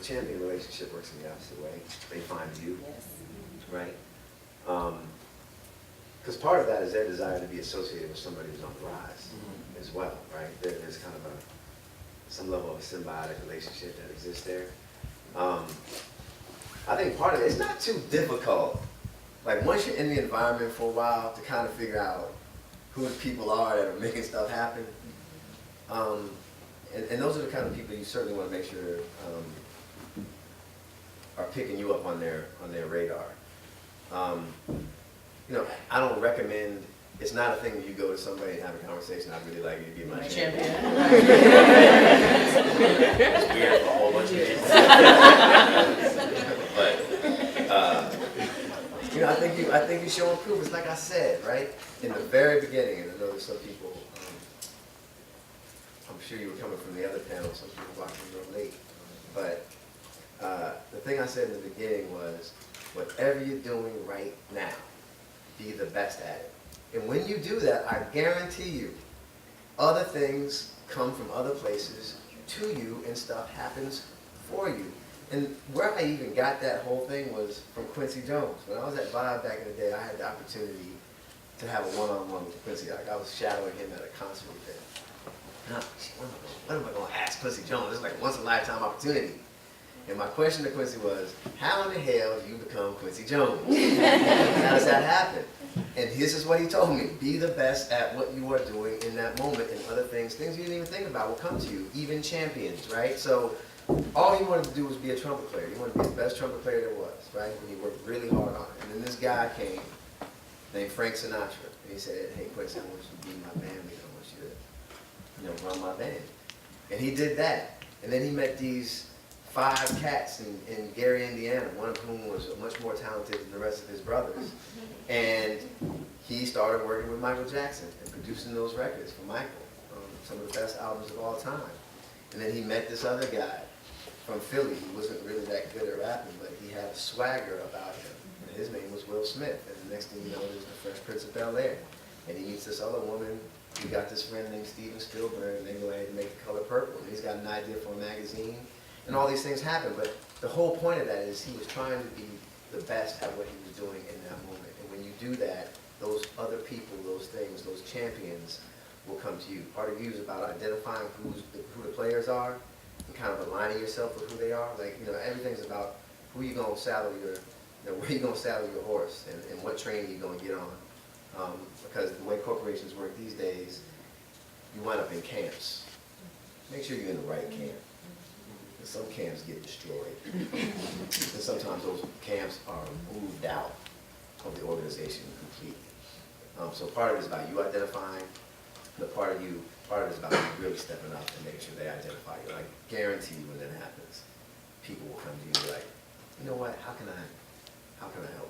champion relationship works in the opposite way. They find you, right? Because part of that is their desire to be associated with somebody who's on the rise as well, right? There's kind of some level of a symbiotic relationship that exists there. I think part of it, it's not too difficult. Like once you're in the environment for a while to kind of figure out who the people are that are making stuff happen. And those are the kind of people you certainly want to make sure are picking you up on their radar. You know, I don't recommend, it's not a thing that you go to somebody and have a conversation, I'd really like you to be my champion. It's weird for a whole bunch of reasons. But, you know, I think you show proof. It's like I said, right? In the very beginning, and I know there's some people, I'm sure you were coming from the other panel, some people watching real late. But the thing I said in the beginning was, whatever you're doing right now, be the best at it. And when you do that, I guarantee you, other things come from other places to you and stuff happens for you. And where I even got that whole thing was from Quincy Jones. When I was at Vibe back in the day, I had the opportunity to have a one-on-one with Quincy. Like I was shadowing him at a concert event. And when am I going to ask Quincy Jones? It's like a once-in-a-lifetime opportunity. And my question to Quincy was, how in the hell do you become Quincy Jones? How does that happen? And this is what he told me. Be the best at what you are doing in that moment, and other things you didn't even think about will come to you, even champions, right? So all he wanted to do was be a trumpet player. He wanted to be the best trumpet player there was, right? And he worked really hard on it. And then this guy came named Frank Sinatra, and he said, hey, Quincy, I want you to be my band leader. I want you to, run my band. And he did that. And then he met these 5 cats in Gary, Indiana, one of whom was much more talented than the rest of his brothers. And he started working with Michael Jackson and producing those records for Michael, some of the best albums of all time. And then he met this other guy from Philly who wasn't really that good at rapping, but he had a swagger about him. And his name was Will Smith. And the next thing you know, there's the Fresh Prince of Bel-Air. And he meets this other woman. He got this friend named Steven Spielberg, and they go ahead and make The Color Purple. And he's got an idea for a magazine. And all these things happen, but the whole point of that is he was trying to be the best at what he was doing in that moment. And when you do that, those other people, those things, those champions will come to you. Part of you is about identifying who the players are and kind of aligning yourself with who they are. Like, everything's about who you going to saddle where you going to saddle your horse and what train you going to get on. Because the way corporations work these days, you wind up in camps. Make sure you're in the right camp. Some camps get destroyed. And sometimes those camps are moved out of the organization completely. So part of it is about you identifying, but part of it is about you really stepping up and making sure they identify you. I guarantee you when that happens, people will come to you like, you know what, how can I help?